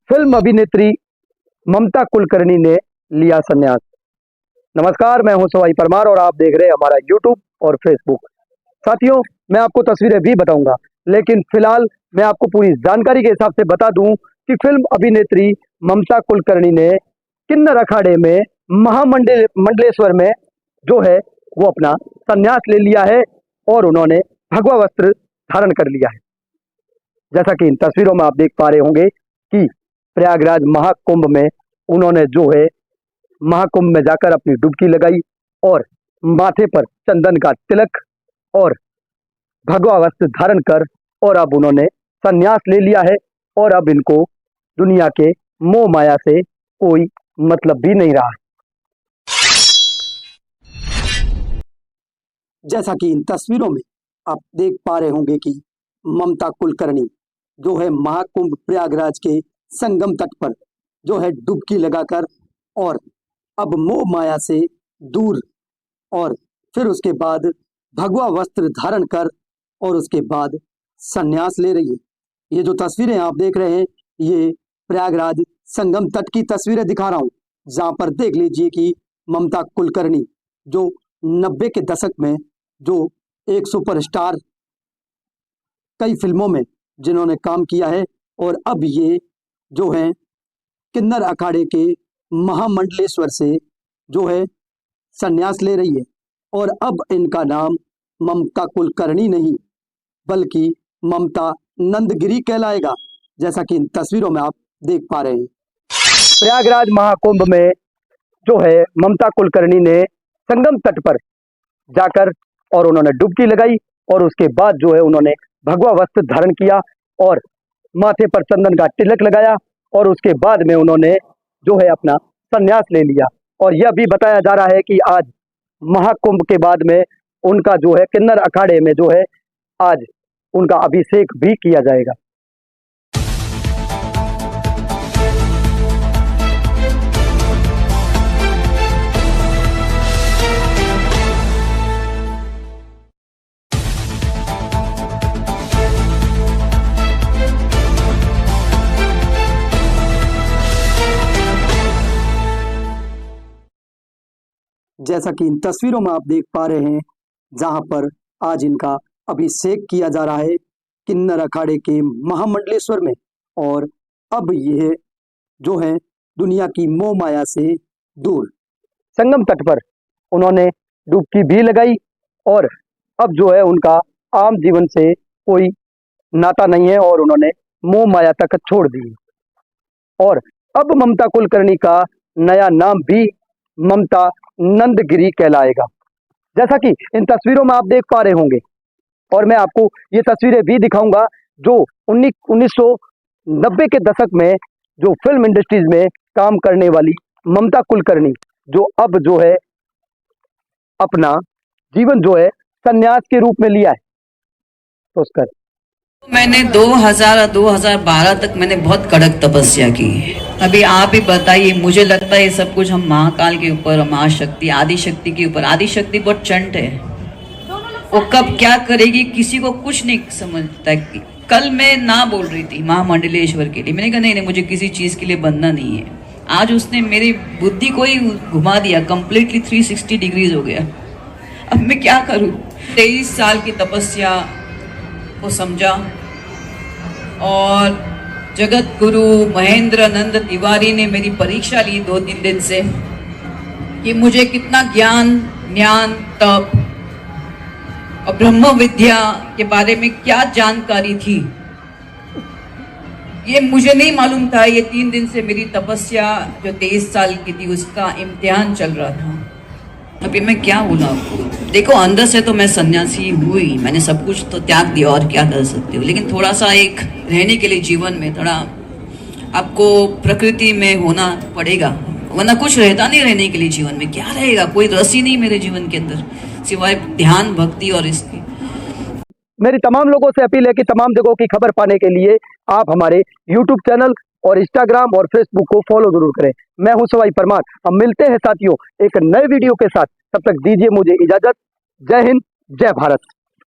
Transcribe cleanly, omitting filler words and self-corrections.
Film अभिनेत्री ममता कुलकर्णी ने लिया संन्यास। नमस्कार, मैं हूं सवाई परमार और आप देख रहे हैं हमारा यूट्यूब और फेसबुक। साथियों, मैं आपको तस्वीरें भी बताऊंगा, लेकिन फिलहाल मैं आपको पूरी जानकारी के हिसाब से बता दूं कि फिल्म अभिनेत्री ममता कुलकर्णी ने किन्नर अखाड़े में मंडलेश्वर में जो है वो अपना संन्यास ले लिया है और उन्होंने भगवा वस्त्र धारण कर लिया है। जैसा कि इन तस्वीरों में आप देख पा रहे होंगे कि प्रयागराज महाकुंभ में उन्होंने जो है महाकुंभ में जाकर अपनी डुबकी लगाई और माथे पर चंदन का तिलक और भगवा वस्त्र धारण कर और अब उन्होंने संन्यास ले लिया है और अब इनको दुनिया के मोह माया से कोई मतलब भी नहीं रहा है। जैसा कि इन तस्वीरों में आप देख पा रहे होंगे कि ममता कुलकर्णी जो है महाकुंभ प्रयागराज के संगम तट पर जो है डुबकी लगाकर और अब मोह माया से दूर और फिर उसके बाद भगवा वस्त्र धारण कर और उसके बाद संन्यास ले रही है। ये जो तस्वीरें आप देख रहे हैं ये प्रयागराज संगम तट की तस्वीरें दिखा रहा हूँ, जहाँ पर देख लीजिए कि ममता कुलकर्णी जो 90 के दशक में जो एक सुपरस्टार कई फिल्मों में जिन्होंने काम किया है और अब ये जो है किन्नर अखाड़े के महामंडलेश्वर से जो है संन्यास ले रही है और अब इनका नाम ममता कुलकर्णी नहीं बल्कि ममता नंदगिरी कहलाएगा, जैसा कि इन तस्वीरों में आप देख पा रहे हैं। प्रयागराज महाकुंभ में जो है ममता कुलकर्णी ने संगम तट पर जाकर और उन्होंने डुबकी लगाई और उसके बाद जो है उन्होंने भगवा वस्त्र धारण किया और माथे पर चंदन का तिलक लगाया और उसके बाद में उन्होंने जो है अपना संन्यास ले लिया। और यह भी बताया जा रहा है कि आज महाकुंभ के बाद में उनका जो है किन्नर अखाड़े में जो है आज उनका अभिषेक भी किया जाएगा। जैसा कि इन तस्वीरों में आप देख पा रहे हैं जहां पर आज इनका अभिषेक किया जा रहा है किन्नर अखाड़े के महामंडलेश्वर में और अब यह जो है दुनिया की मोह माया से दूर संगम तट पर उन्होंने डुबकी भी लगाई और अब जो है उनका आम जीवन से कोई नाता नहीं है और उन्होंने मोह माया तक छोड़ दी और अब ममता कुलकर्णी का नया नाम भी ममता नंदगिरी कहलाएगा। जैसा कि इन तस्वीरों में आप देख पा रहे होंगे और मैं आपको ये तस्वीरें भी दिखाऊंगा जो 1990 के दशक में जो फिल्म इंडस्ट्रीज में काम करने वाली ममता कुलकर्णी जो अब जो है अपना जीवन जो है संन्यास के रूप में लिया है। तो उसका मैंने 2012 तक मैंने बहुत कड़क तपस्या की। अभी आप ही बताइए, मुझे लगता है ये सब कुछ हम महाकाल के ऊपर, महाशक्ति, आदि शक्ति के ऊपर। आदि शक्ति बहुत चंट है, वो कब क्या करेगी किसी को कुछ नहीं समझता। कल मैं ना बोल रही थी महामंडलेश्वर के लिए, मैंने कहा नहीं, मुझे किसी चीज के लिए बंधना नहीं है। आज उसने मेरी बुद्धि को ही घुमा दिया, कंप्लीटली 360 डिग्रीज हो गया। अब मैं क्या करूं? 23 साल की तपस्या को समझा और जगत गुरु महेंद्र नंद तिवारी ने मेरी परीक्षा ली 2-3 दिन से कि मुझे कितना ज्ञान तप और ब्रह्म विद्या के बारे में क्या जानकारी थी, ये मुझे नहीं मालूम था। ये 3 दिन से मेरी तपस्या जो 23 साल की थी उसका इम्तिहान चल रहा था। अभी मैं क्या बोला आपको? देखो, अंदर से तो मैं सन्यासी हुई, मैंने सब कुछ तो त्याग दिया, और क्या कर सकती हूँ। लेकिन थोड़ा सा एक रहने के लिए जीवन में थोड़ा आपको प्रकृति में होना पड़ेगा, वरना कुछ रहता नहीं। रहने के लिए जीवन में क्या रहेगा? कोई रस ही नहीं मेरे जीवन के अंदर सिवाय ध्यान, भक्ति और इसकी। मेरी तमाम लोगों से अपील है कि तमाम जगहों की खबर पाने के लिए आप हमारे YouTube चैनल और इंस्टाग्राम और फेसबुक को फॉलो जरूर करें। मैं हूं सवाई परमार। हम मिलते हैं साथियों एक नए वीडियो के साथ, तब तक दीजिए मुझे इजाजत। जय हिंद, जय भारत।